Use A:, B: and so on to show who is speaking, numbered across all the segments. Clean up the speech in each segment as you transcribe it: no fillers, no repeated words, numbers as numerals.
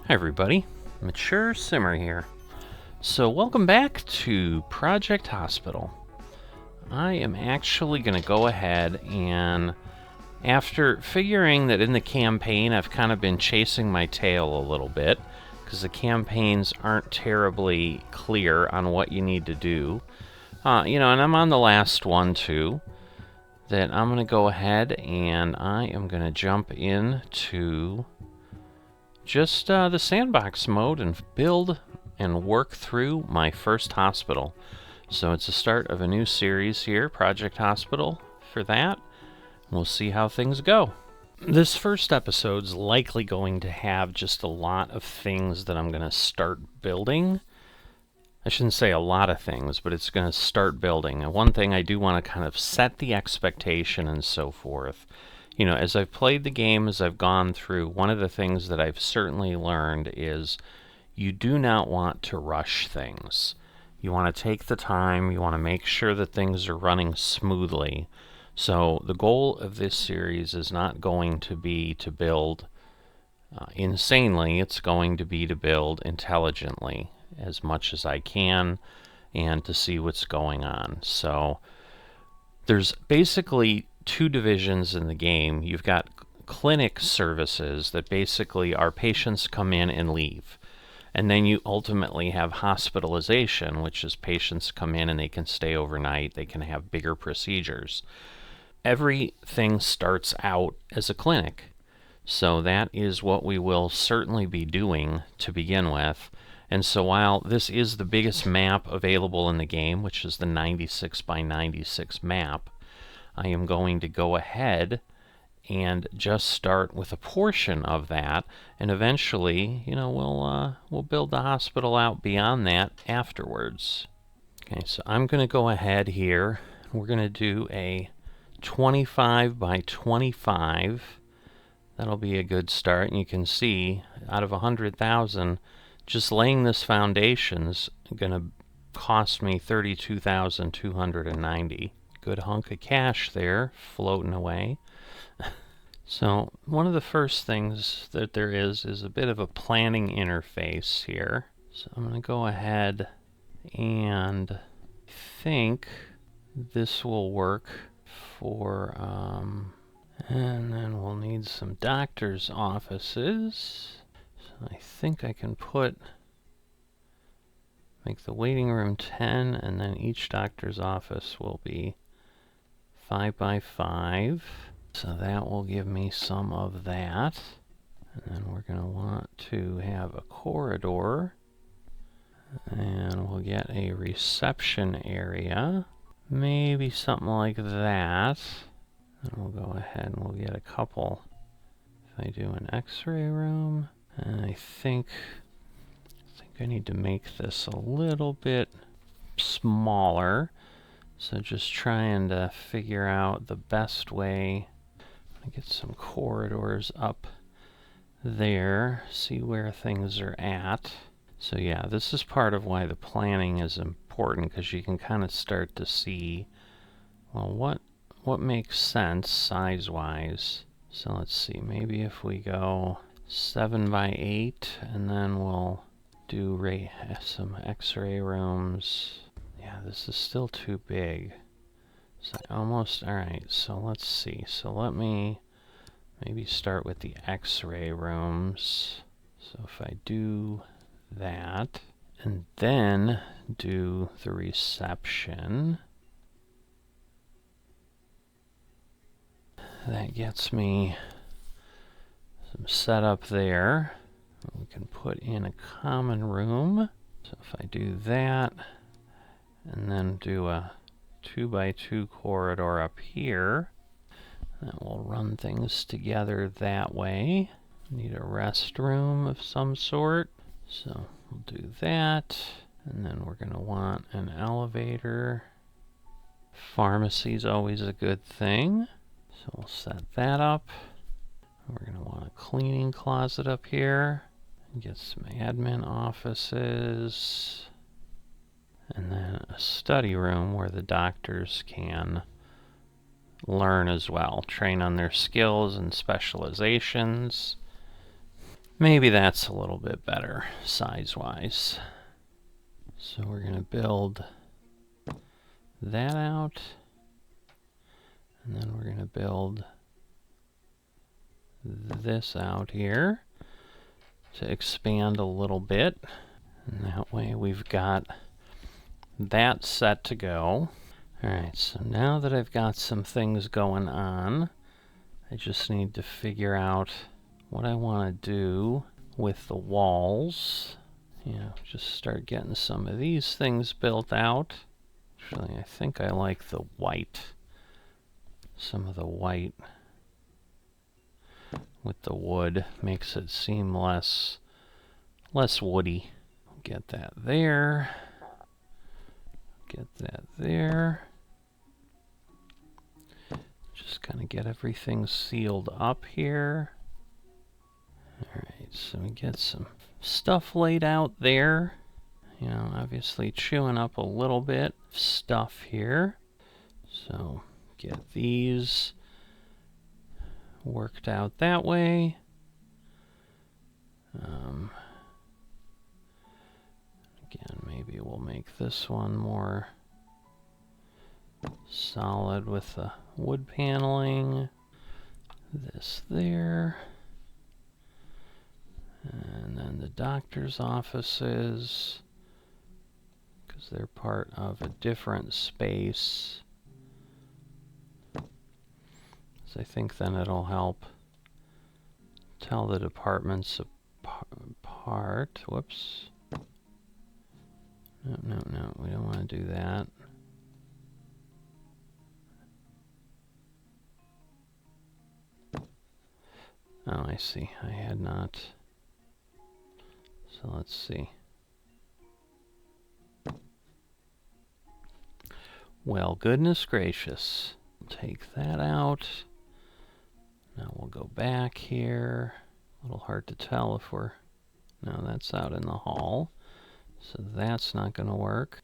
A: Hi everybody, Mature Simmer here. So welcome back to Project Hospital. I am actually going to go ahead and, after figuring that in the campaign I've kind of been chasing my tail a little bit, because the campaigns aren't terribly clear on what you need to do, and I'm on the last one too, that I'm going to go ahead and I am going to jump into just the sandbox mode and build and work through my first hospital. So it's the start of a new series here, Project Hospital, for that. We'll see how things go. This first episode's likely going to have just a lot of things that I'm going to start building. I shouldn't say a lot of things, but it's going to start building. And one thing I do want to kind of set the expectation and so forth. You know, as I've played the game, as I've gone through, one of the things that I've certainly learned is you do not want to rush things. You want to take the time, you want to make sure that things are running smoothly. So the goal of this series is not going to be to build insanely, it's going to be to build intelligently as much as I can and to see what's going on. So there's basically two divisions in the game. You've got clinic services that basically are patients come in and leave. And then you ultimately have hospitalization, which is patients come in and they can stay overnight, they can have bigger procedures. Everything starts out as a clinic. So that is what we will certainly be doing to begin with. And so while this is the biggest map available in the game, which is the 96 by 96 map, I am going to go ahead and just start with a portion of that, and eventually, we'll build the hospital out beyond that afterwards. Okay, so I'm going to go ahead here. We're going to do a 25 by 25. That'll be a good start, and you can see out of 100,000, just laying this foundation's going to cost me 32,290. Good hunk of cash there floating away. So one of the first things that there is a bit of a planning interface here. So I'm going to go ahead and think this will work for, and then we'll need some doctor's offices. So I think I can make the waiting room 10, and then each doctor's office will be 5 by 5. So that will give me some of that. And then we're going to want to have a corridor. And we'll get a reception area. Maybe something like that. And we'll go ahead and we'll get a couple. If I do an x-ray room, and I think I need to make this a little bit smaller. So just trying to figure out the best way to get some corridors up there, see where things are at. So yeah, this is part of why the planning is important, because you can kind of start to see, well, what makes sense size-wise. So let's see, maybe if we go 7 by 8, and then we'll do some x-ray rooms. Yeah, this is still too big. So alright, so let's see. So let me maybe start with the x-ray rooms. So if I do that, and then do the reception, that gets me some setup there. We can put in a common room. So if I do that, and then do a 2 by 2 corridor up here, that will run things together that way. Need a restroom of some sort, so we'll do that. And then we're going to want an elevator. Pharmacy's always a good thing, so we'll set that up. We're going to want a cleaning closet up here. Get some admin offices. And then a study room where the doctors can learn as well, train on their skills and specializations. Maybe that's a little bit better size-wise. So we're going to build that out. And then we're going to build this out here to expand a little bit. And that way we've got that set to go. Alright, so now that I've got some things going on, I just need to figure out what I want to do with the walls. Just start getting some of these things built out. Actually, I think I like the white. Some of the white with the wood makes it seem less woody. Get that there. Get that there. Just kind of get everything sealed up here. Alright, so we get some stuff laid out there. Obviously chewing up a little bit of stuff here. So get these worked out that way. Again, maybe we'll make this one more solid with the wood paneling. This there. And then the doctor's offices, because they're part of a different space. So I think then it'll help tell the departments apart. Whoops. No, we don't want to do that. Oh, I see. I had not. So let's see. Well, goodness gracious. Take that out. Now we'll go back here. A little hard to tell if we're... No, that's out in the hall. So that's not going to work.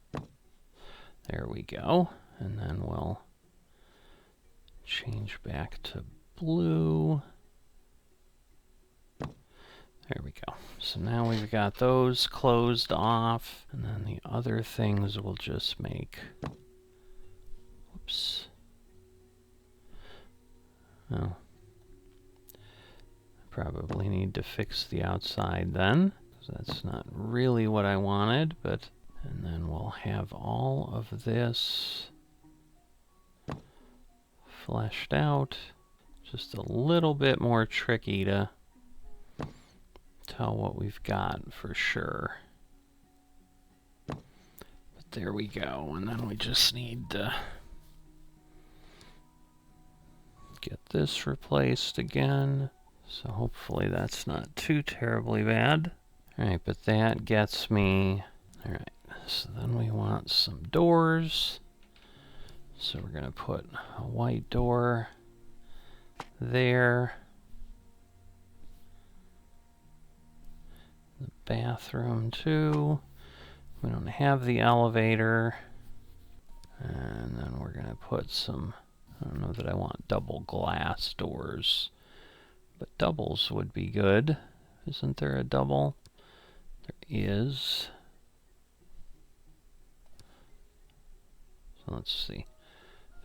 A: There we go. And then we'll change back to blue. There we go. So now we've got those closed off. And then the other things we'll just make... Whoops. Oh. Probably need to fix the outside then. That's not really what I wanted, but... And then we'll have all of this fleshed out. Just a little bit more tricky to tell what we've got for sure. But there we go, and then we just need to get this replaced again. So hopefully that's not too terribly bad. Alright, but that gets me... Alright, so then we want some doors. So we're going to put a white door there. The bathroom too. We don't have the elevator. And then we're going to put some... I don't know that I want double glass doors. But doubles would be good. Isn't there a double? There is. So let's see.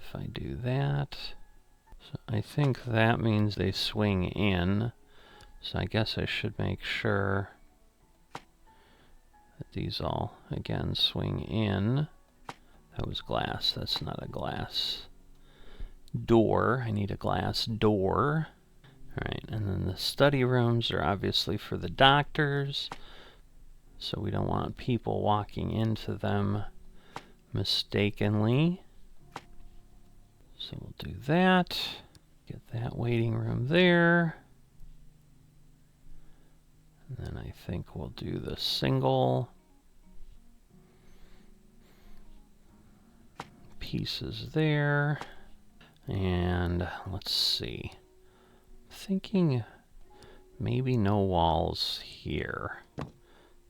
A: If I do that. So I think that means they swing in. So I guess I should make sure that these all, again, swing in. That was glass. That's not a glass door. I need a glass door. Alright, and then the study rooms are obviously for the doctors, so we don't want people walking into them mistakenly. So we'll do that. Get that waiting room there. And then I think we'll do the single pieces there. And let's see. Thinking maybe no walls here.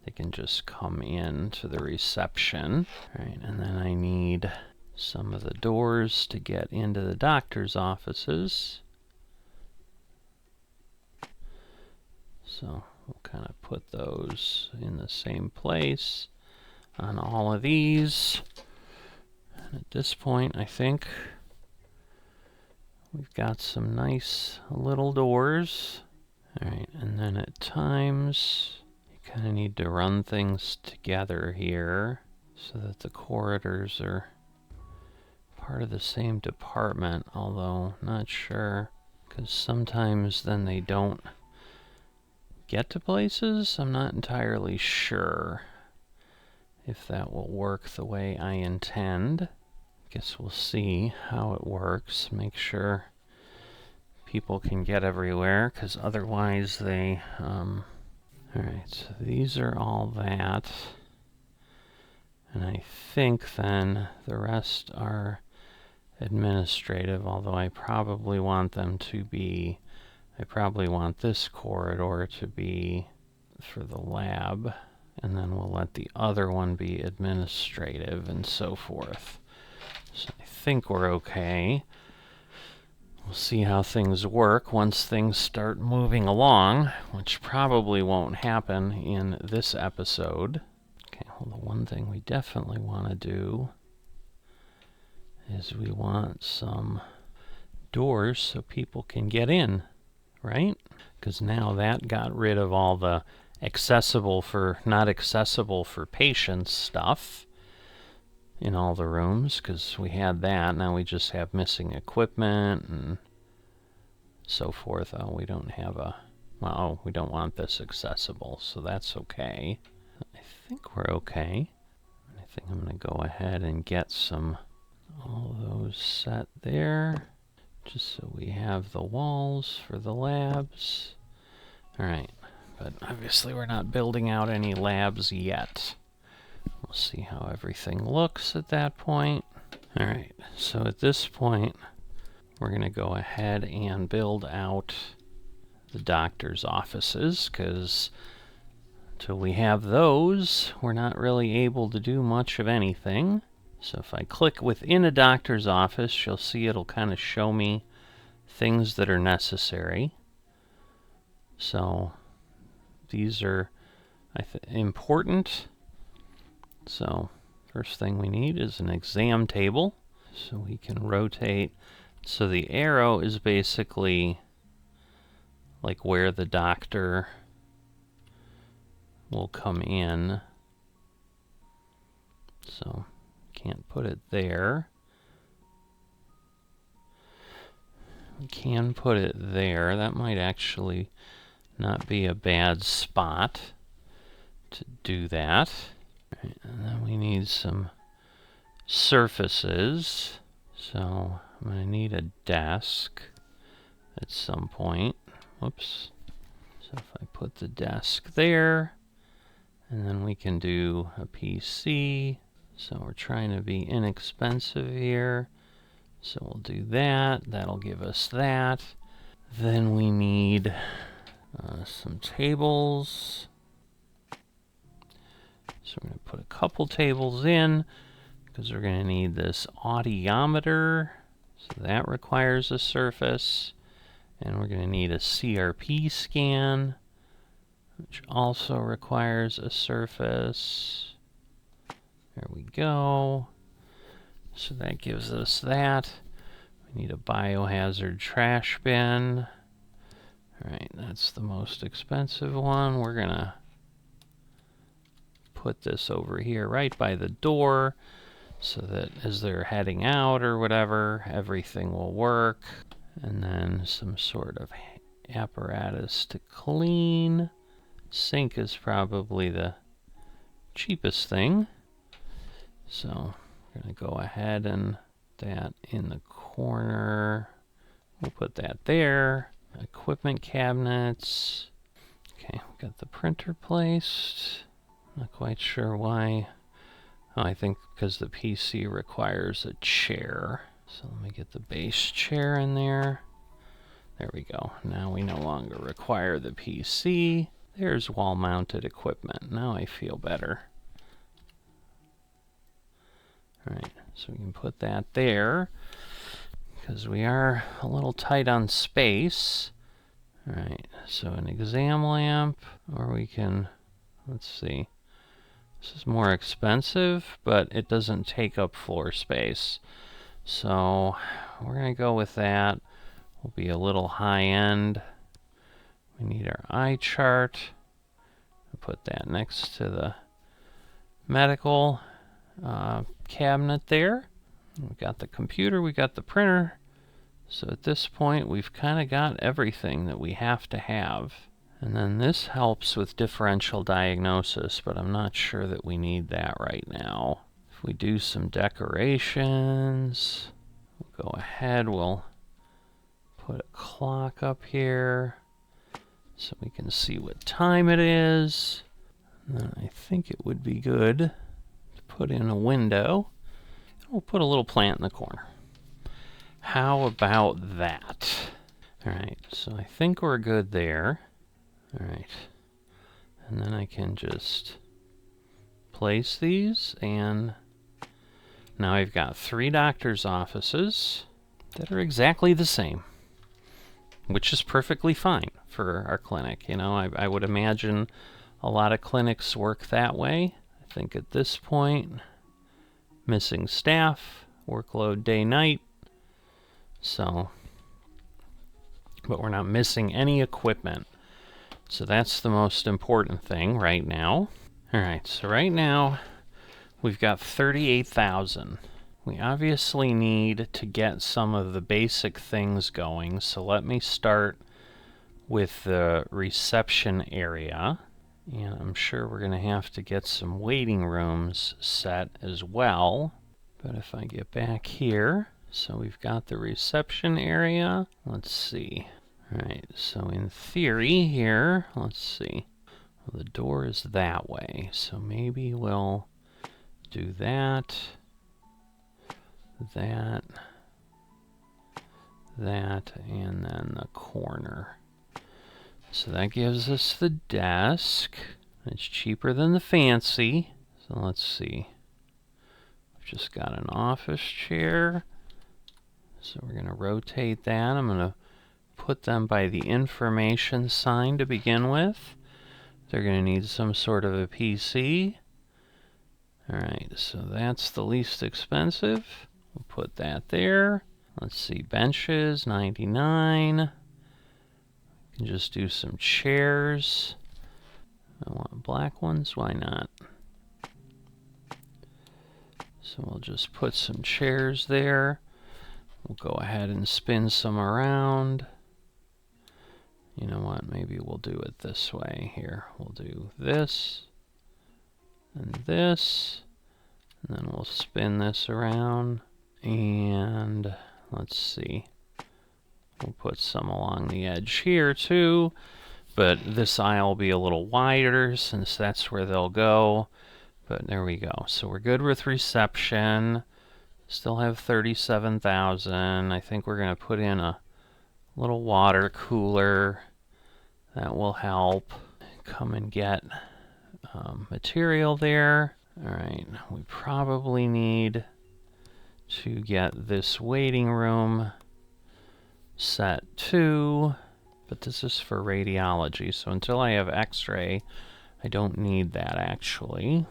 A: They can just come in to the reception. All right, and then I need some of the doors to get into the doctor's offices. So we'll kind of put those in the same place on all of these. And at this point, I think we've got some nice little doors. All right, and then at times, you kind of need to run things together here so that the corridors are part of the same department, although not sure, because sometimes then they don't get to places. I'm not entirely sure if that will work the way I intend. Guess we'll see how it works. Make sure people can get everywhere, because otherwise they... Alright, so these are all that. And I think then the rest are administrative, although I probably want them to be... I probably want this corridor to be for the lab, and then we'll let the other one be administrative and so forth. So I think we're okay. We'll see how things work once things start moving along, which probably won't happen in this episode. Okay, well, the one thing we definitely want to do is we want some doors so people can get in, right? Because now that got rid of all the not accessible for patients stuff in all the rooms, because we had that. Now we just have missing equipment and so forth. Oh, we don't have a... Well, we don't want this accessible, so that's okay. I think we're okay. I think I'm going to go ahead and get all those set there, just so we have the walls for the labs. Alright, but obviously we're not building out any labs yet. We'll see how everything looks at that point. Alright, so at this point, we're going to go ahead and build out the doctor's offices, because until we have those, we're not really able to do much of anything. So if I click within a doctor's office, you'll see it'll kind of show me things that are necessary. So these are important. So first thing we need is an exam table, so we can rotate. So the arrow is basically like where the doctor will come in. So can't put it there. We can put it there. That might actually not be a bad spot to do that. Right, and then we need some surfaces. So I'm going to need a desk at some point. Whoops. So if I put the desk there, and then we can do a PC. So we're trying to be inexpensive here. So we'll do that. That'll give us that. Then we need some tables. So we're going to put a couple tables in, because we're going to need this audiometer. So that requires a surface. And we're going to need a CRP scan, which also requires a surface. There we go. So that gives us that. We need a biohazard trash bin. Alright, that's the most expensive one. We're going to put this over here right by the door, so that as they're heading out or whatever, everything will work. And then some sort of apparatus to clean. Sink is probably the cheapest thing. So we're going to go ahead and that in the corner. We'll put that there. Equipment cabinets. Okay, we've got the printer placed. Not quite sure why. Oh, I think because the PC requires a chair. So let me get the base chair in there. There we go. Now we no longer require the PC. There's wall-mounted equipment. Now I feel better. Alright, so we can put that there, because we are a little tight on space. Alright, so an exam lamp, or we can, let's see. This is more expensive, but it doesn't take up floor space. So we're going to go with that. Will be a little high end. We need our eye chart. I'll put that next to the medical cabinet there. We've got the computer, we got the printer. So at this point, we've kind of got everything that we have to have. And then this helps with differential diagnosis, but I'm not sure that we need that right now. If we do some decorations, we'll go ahead, we'll put a clock up here so we can see what time it is. And then I think it would be good to put in a window. We'll put a little plant in the corner. How about that? Alright, so I think we're good there. Alright, and then I can just place these, and now I've got 3 doctor's offices that are exactly the same, which is perfectly fine for our clinic. You know, I would imagine a lot of clinics work that way. I think at this point, missing staff, workload day-night, so, but we're not missing any equipment. So that's the most important thing right now. Alright, so right now we've got 38,000. We obviously need to get some of the basic things going, so let me start with the reception area. And I'm sure we're going to have to get some waiting rooms set as well. But if I get back here, so we've got the reception area. Let's see. Alright, so in theory here, let's see. Well, the door is that way, so maybe we'll do that, that, and then the corner. So that gives us the desk. It's cheaper than the fancy. So let's see. We've just got an office chair. So we're going to rotate that. I'm going to put them by the information sign to begin with. They're going to need some sort of a PC. Alright, so that's the least expensive. We'll put that there. Let's see, benches, 99. We can just do some chairs. I want black ones, why not? So we'll just put some chairs there. We'll go ahead and spin some around. You know what, maybe we'll do it this way here. We'll do this, and this, and then we'll spin this around, and let's see. We'll put some along the edge here too, but this aisle will be a little wider since that's where they'll go. But there we go. So we're good with reception. Still have 37,000. I think we're going to put in a little water cooler. That will help. Come and get material there. Alright, we probably need to get this waiting room set too, but this is for radiology, so until I have x-ray, I don't need that actually.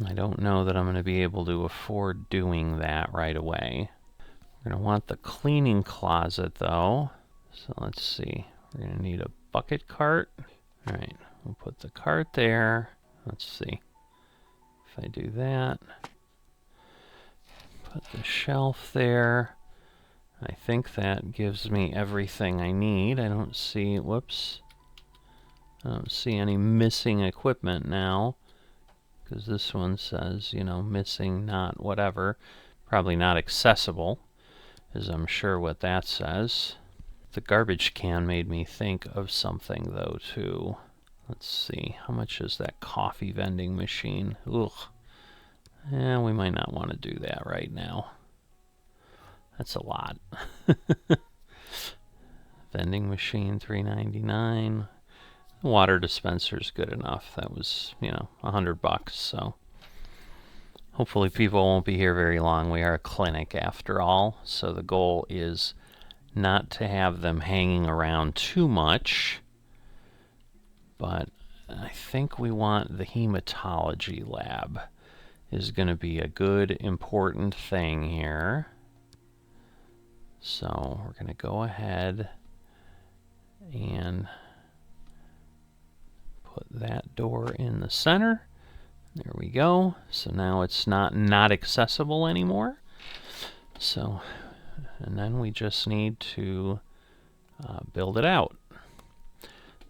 A: I don't know that I'm going to be able to afford doing that right away. We're going to want the cleaning closet though, so let's see. We're going to need a bucket cart. Alright, we'll put the cart there. Let's see. If I do that, put the shelf there. I think that gives me everything I need. I don't see, whoops. I don't see any missing equipment now, because this one says, you know, missing, not whatever. Probably not accessible, as I'm sure what that says. The garbage can made me think of something though too. Let's see, how much is that coffee vending machine? Ugh. Yeah, we might not want to do that right now. That's a lot. Vending machine, $3.99. Water dispenser's good enough. That was, you know, $100, so hopefully people won't be here very long. We are a clinic after all, so the goal is not to have them hanging around too much, but I think we want the hematology lab is going to be a good, important thing here. So we're going to go ahead and put that door in the center. There we go. So now it's not accessible anymore. So, and then we just need to build it out.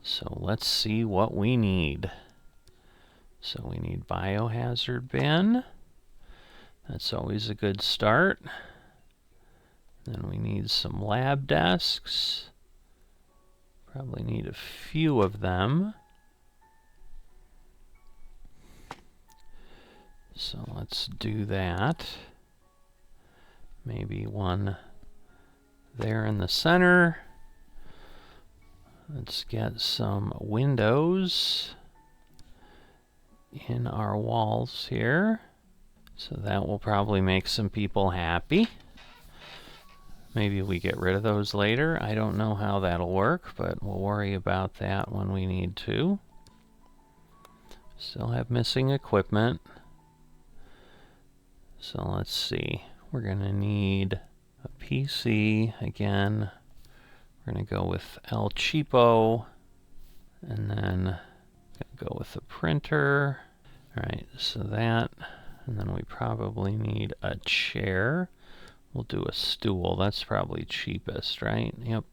A: So let's see what we need. So we need biohazard bin. That's always a good start. Then we need some lab desks. Probably need a few of them. So let's do that. Maybe one there in the center. Let's get some windows in our walls here. So that will probably make some people happy. Maybe we get rid of those later. I don't know how that'll work, but we'll worry about that when we need to. Still have missing equipment. So let's see. We're going to need a PC again. We're going to go with El Cheapo. And then go with the printer. Alright, so that. And then we probably need a chair. We'll do a stool. That's probably cheapest, right? Yep.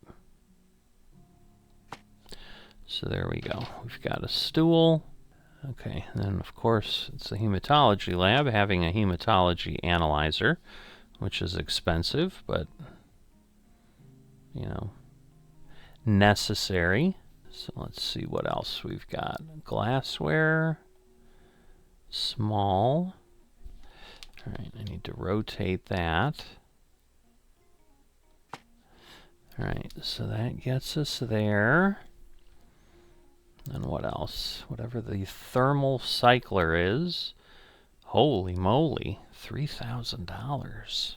A: So there we go. We've got a stool. Okay, and then of course it's the hematology lab, having a hematology analyzer, which is expensive, but, you know, necessary. So let's see what else we've got. Glassware. Small. Alright, I need to rotate that. Alright, so that gets us there. And what else? Whatever the thermal cycler is. Holy moly, $3,000.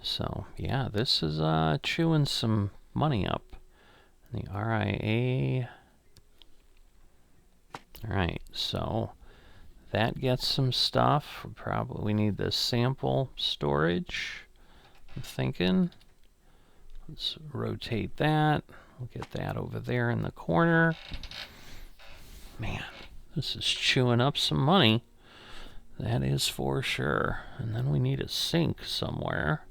A: So, yeah, this is chewing some money up. The RIA. Alright, so that gets some stuff. We need the sample storage, I'm thinking. Let's rotate that. We'll get that over there in the corner. Man, this is chewing up some money. That is for sure. And then we need a sink somewhere.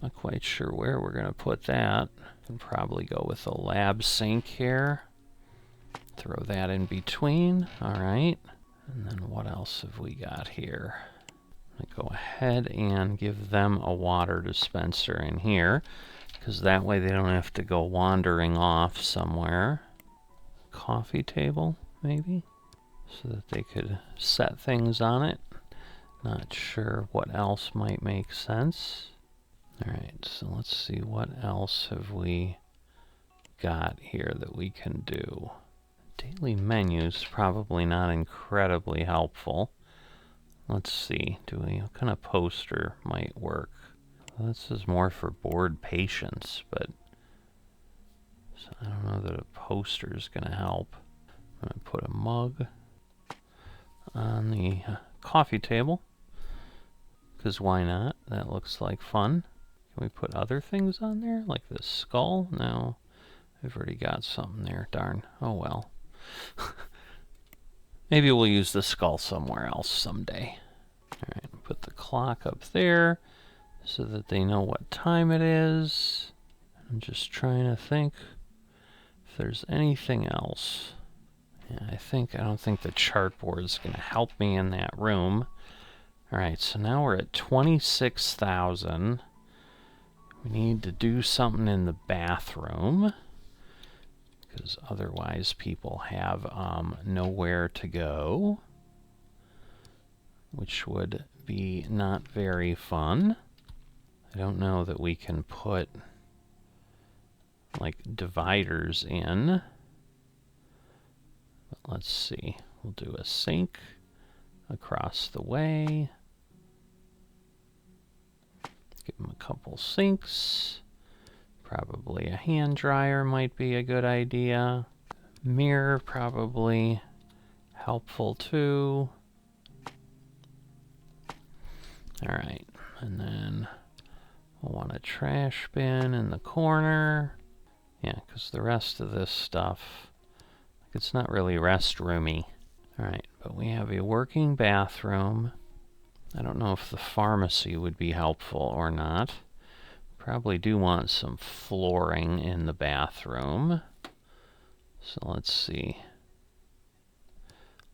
A: Not quite sure where we're going to put that. Can probably go with a lab sink here. Throw that in between. Alright. And then what else have we got here? I'm going to go ahead and give them a water dispenser in here, because that way they don't have to go wandering off somewhere. Coffee table, maybe? So that they could set things on it. Not sure what else might make sense. Alright, so let's see what else have we got here that we can do. Daily menus, probably not incredibly helpful. Let's see, what kind of poster might work? Well, this is more for bored patients, but so I don't know that a poster is going to help. I'm going to put a mug on the coffee table, because why not? That looks like fun. Can we put other things on there, like this skull? No, I've already got something there, darn. Oh well. Maybe we'll use the skull somewhere else someday. Alright, put the clock up there so that they know what time it is. I'm just trying to think if there's anything else. Yeah, I don't think the chartboard is going to help me in that room. Alright, so now we're at 26,000. We need to do something in the bathroom, because otherwise people have nowhere to go, which would be not very fun. I don't know that we can put like dividers in, but let's see. We'll do a sink across the way. Give him a couple sinks. Probably a hand dryer might be a good idea. Mirror probably helpful too. Alright, and then we'll want a trash bin in the corner. Yeah, because the rest of this stuff, it's not really restroomy. Alright, but we have a working bathroom. I don't know if the pharmacy would be helpful or not. Probably do want some flooring in the bathroom. So let's see.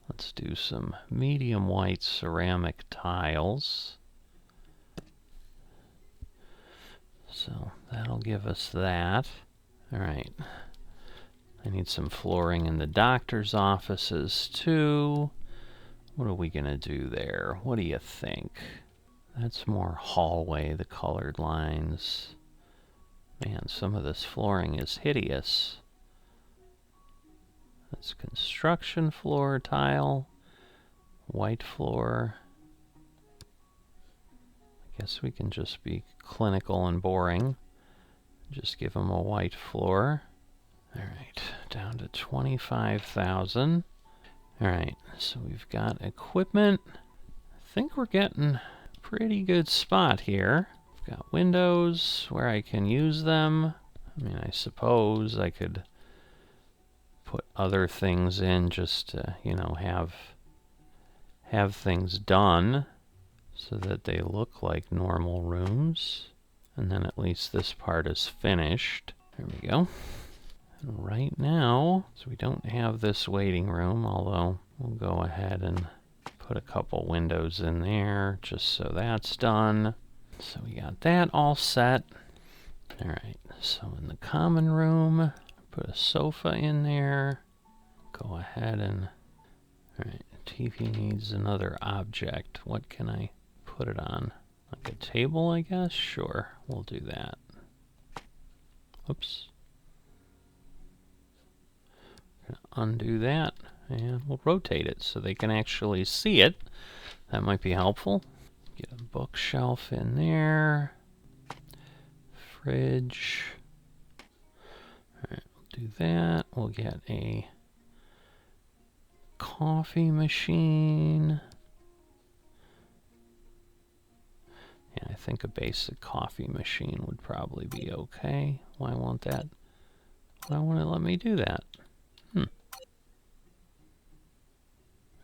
A: Let's do some medium white ceramic tiles. So that'll give us that. Alright. I need some flooring in the doctor's offices too. What are we gonna do there? What do you think? That's more hallway, the colored lines. Man, some of this flooring is hideous. That's construction floor tile. White floor. I guess we can just be clinical and boring. Just give them a white floor. Alright, down to 25,000. Alright, so we've got equipment. I think we're getting a pretty good spot here. We've got windows where I can use them. I mean, I suppose I could put other things in just to, you know, have things done so that they look like normal rooms. And then at least this part is finished. There we go. And right now, so we don't have this waiting room, although we'll go ahead and put a couple windows in there just so that's done. So we got that all set. All right, so in the common room, put a sofa in there. Go ahead and, all right, TV needs another object. What can I put it on? Like a table, I guess? Sure, we'll do that. Oops. Undo that, and we'll rotate it so they can actually see it. That might be helpful. Get a bookshelf in there. Fridge. Alright, we'll do that. We'll get a coffee machine. Yeah, I think a basic coffee machine would probably be okay. Why won't that? Why won't it let me do that?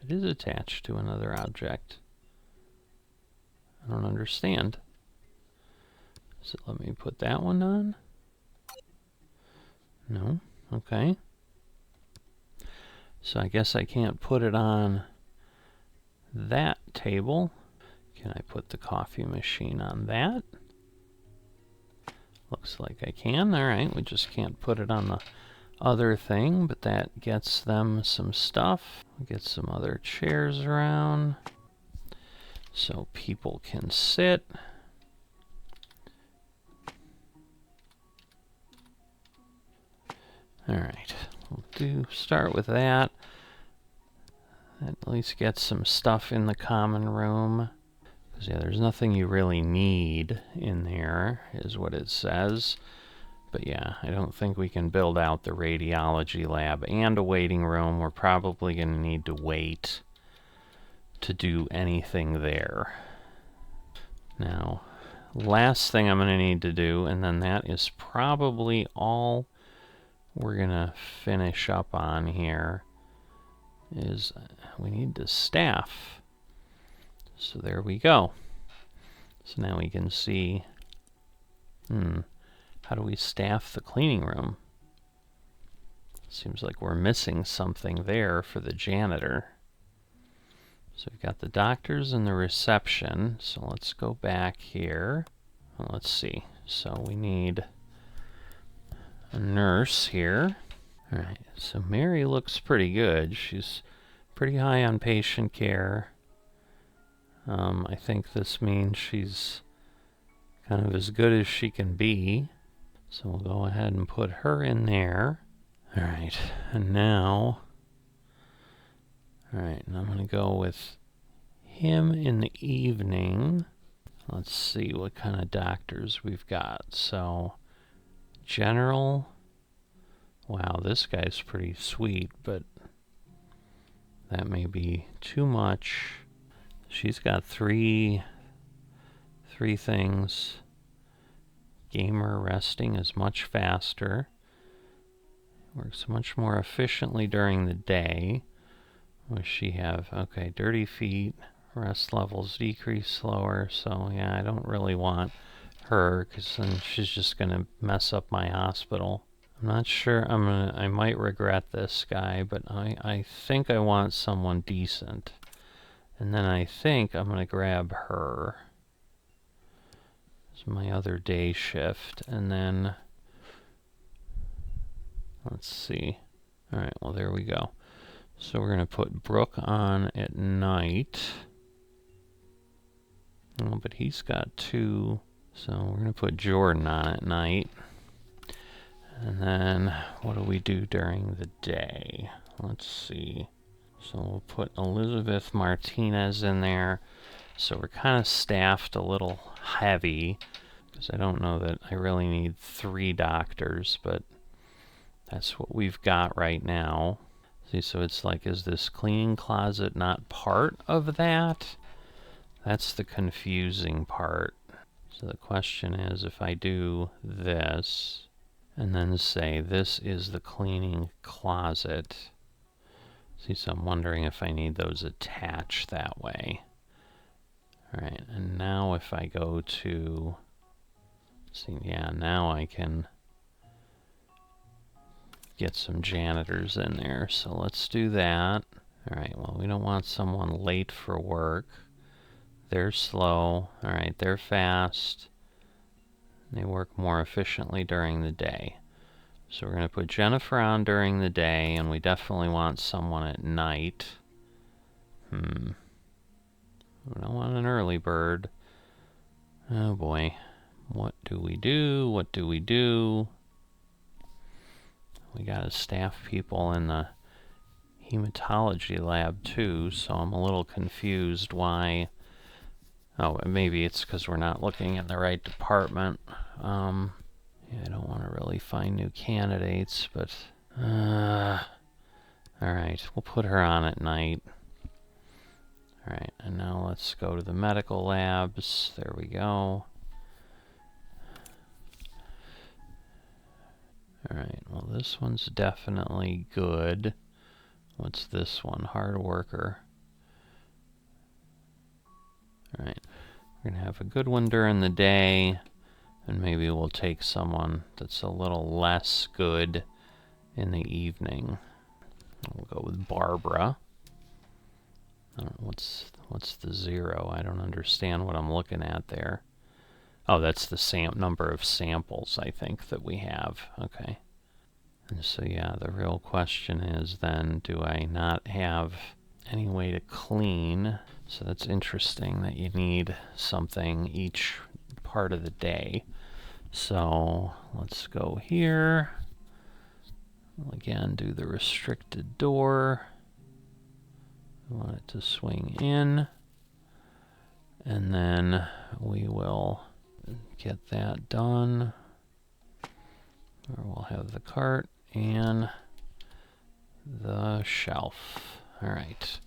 A: It is attached to another object. I don't understand. Does it let me put that one on? No. Okay. So I guess I can't put it on that table. Can I put the coffee machine on that? Looks like I can. Alright, we just can't put it on the other thing, but that gets them some stuff. We'll get some other chairs around so people can sit. Alright, we'll start with that. At least get some stuff in the common room. Because yeah, there's nothing you really need in there, is what it says. But yeah, I don't think we can build out the radiology lab and a waiting room. We're probably going to need to wait to do anything there. Now, last thing I'm going to need to do, and then that is probably all we're going to finish up on here, is we need to staff. So there we go. So now we can see, how do we staff the cleaning room? Seems like we're missing something there for the janitor. So we've got the doctors and the reception. So let's go back here. Well, let's see. So we need a nurse here. All right, so Mary looks pretty good. She's pretty high on patient care. I think this means she's kind of as good as she can be. So we'll go ahead and put her in there. All right, and now, all right, and I'm going to go with him in the evening. Let's see what kind of doctors we've got. So, general. Wow, this guy's pretty sweet, but that may be too much. She's got three things. Gamer resting is much faster. Works much more efficiently during the day. What does she have? Okay, dirty feet. Rest levels decrease slower. So yeah, I don't really want her because then she's just gonna mess up my hospital. I'm not sure. I might regret this guy, but I think I want someone decent. And then I think I'm gonna grab her. It's my other day shift, and then let's see. All right, well there we go. So we're gonna put Brooke on at night. Oh, but he's got two. So we're gonna put Jordan on at night. And then what do we do during the day? Let's see. So we'll put Elizabeth Martinez in there. So we're kind of staffed a little heavy because I don't know that I really need 3 doctors, but that's what we've got right now. See, so it's like, is this cleaning closet not part of that? That's the confusing part. So the question is, if I do this, and then say this is the cleaning closet. See, so I'm wondering if I need those attached that way. Alright, and now if I go to, see, yeah, now I can get some janitors in there. So let's do that. Alright, well, we don't want someone late for work. They're slow. Alright, they're fast. They work more efficiently during the day. So we're going to put Jennifer on during the day, and we definitely want someone at night. We don't want an early bird. Oh boy. What do we do? What do we do? We got to staff people in the Hematology lab too, so I'm a little confused why. Oh, maybe it's because we're not looking in the right department. Yeah, I don't want to really find new candidates, but alright, we'll put her on at night. Alright, and now let's go to the medical labs. There we go. Alright, well this one's definitely good. What's this one? Hard worker. Alright, we're going to have a good one during the day, and maybe we'll take someone that's a little less good in the evening. We'll go with Barbara. I don't know, what's the 0? I don't understand what I'm looking at there. Oh, that's the number of samples, I think, that we have. Okay. And so, yeah, the real question is then, do I not have any way to clean? So that's interesting that you need something each part of the day. So let's go here. We'll again do the restricted door. We want it to swing in. And then we will get that done. Or we'll have the cart and the shelf. Alright.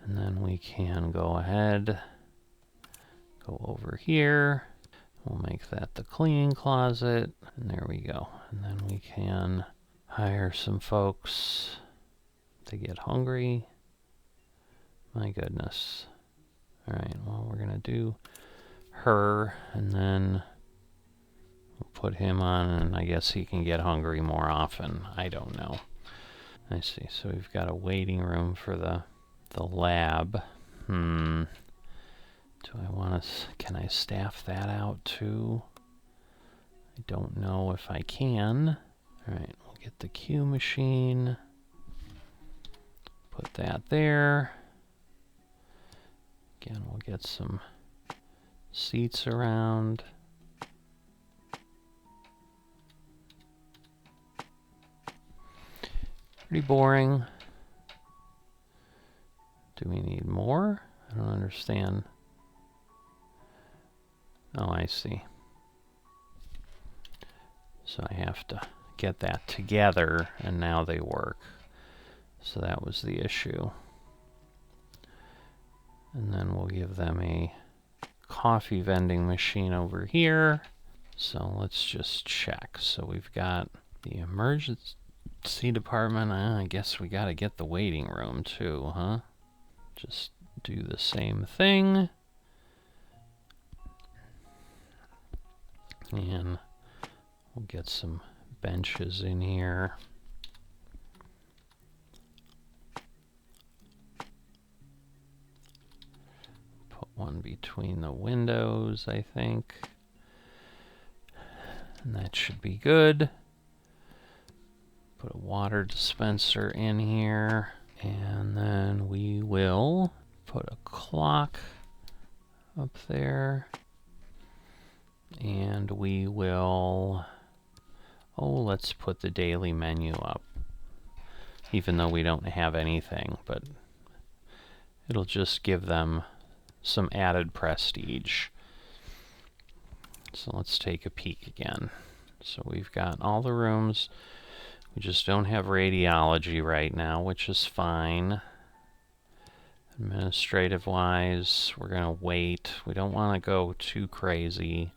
A: And then we can go ahead, go over here. We'll make that the cleaning closet. And there we go. And then we can hire some folks to get hungry. My goodness. Alright, well, we're going to do her, and then we'll put him on, and I guess he can get hungry more often. I don't know. I see. So we've got a waiting room for the lab. Do I want to... Can I staff that out too? I don't know if I can. Alright, we'll get the Q machine. Put that there. Again, we'll get some seats around. Pretty boring. Do we need more? I don't understand. Oh, I see. So I have to get that together, and now they work. So that was the issue. And then we'll give them a coffee vending machine over here. So let's just check. So we've got the emergency department. I guess we got to get the waiting room too, huh? Just do the same thing. And we'll get some benches in here. Put one between the windows, I think. And that should be good. Put a water dispenser in here. And then we will put a clock up there. And we will... Oh, let's put the daily menu up. Even though we don't have anything, but it'll just give them some added prestige. So let's take a peek again. So we've got all the rooms. We just don't have radiology right now, which is fine. Administrative-wise, we're going to wait. We don't want to go too crazy.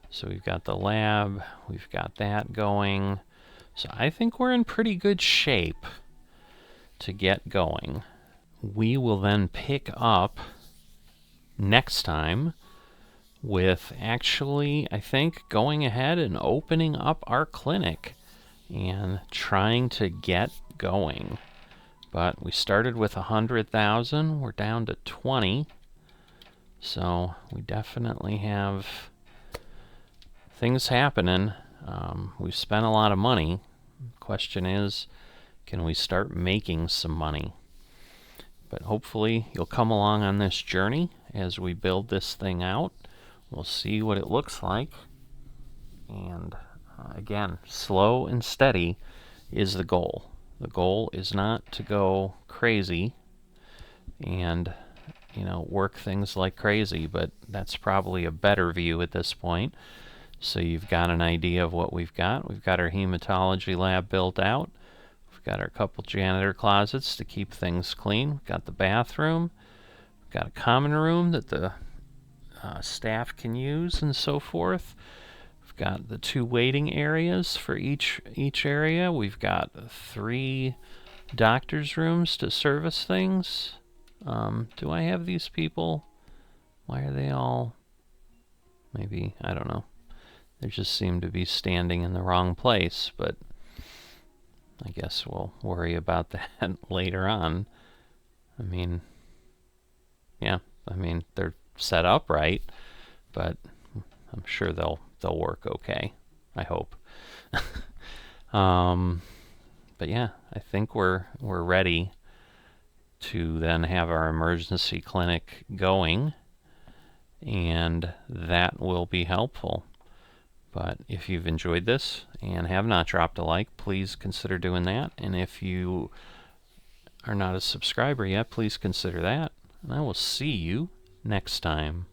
A: So we've got the lab. We've got that going. So I think we're in pretty good shape to get going. We will then pick up next time with actually, I think, going ahead and opening up our clinic and trying to get going. But we started with 100,000. We're down to 20. So we definitely have things happening. We've spent a lot of money. Question is, can we start making some money? But hopefully you'll come along on this journey as we build this thing out. We'll see what it looks like. And again, slow and steady is the goal. The goal is not to go crazy and, you know, work things like crazy, but that's probably a better view at this point. So you've got an idea of what we've got. We've got our hematology lab built out. We've got our couple janitor closets to keep things clean. We've got the bathroom. We've got a common room that the staff can use and so forth. We've got the 2 waiting areas for each area. We've got 3 doctor's rooms to service things. Do I have these people? Why are they all... Maybe, I don't know. They just seem to be standing in the wrong place, but I guess we'll worry about that later on. I mean, yeah, I mean, they're set up right, but I'm sure they'll work okay. I hope. But yeah, I think we're ready to then have our emergency clinic going, and that will be helpful. But if you've enjoyed this and have not dropped a like, please consider doing that. And if you are not a subscriber yet, please consider that. And I will see you next time.